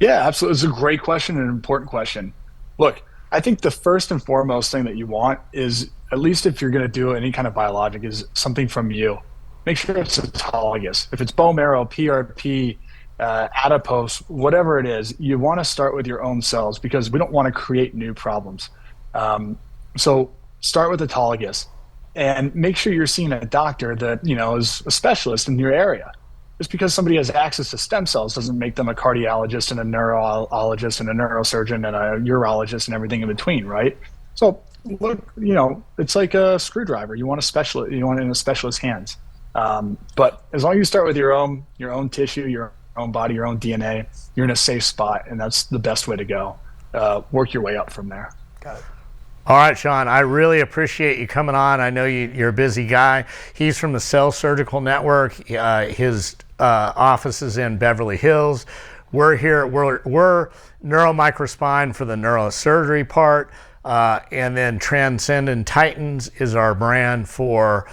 Yeah, absolutely. It's a great question and an important question. Look, I think the first and foremost thing that you want is, at least if you're going to do any kind of biologic, is something from you. Make sure it's autologous. If it's bone marrow, PRP, adipose, whatever it is, you want to start with your own cells because we don't want to create new problems. So start with autologous and make sure you're seeing a doctor that, is a specialist in your area. Just because somebody has access to stem cells doesn't make them a cardiologist and a neurologist and a neurosurgeon and a urologist and everything in between, right? So look, it's like a screwdriver. You want it in a specialist's hands. But as long as you start with your own tissue, your own body, your own DNA, you're in a safe spot, and that's the best way to go. Work your way up from there.
Got it.
All right, Sean, I really appreciate you coming on. I know you're a busy guy. He's from the Cell Surgical Network. His office is in Beverly Hills. We're here. We're Neuromicrospine for the neurosurgery part, and then Transcendent Titans is our brand for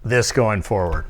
this going forward.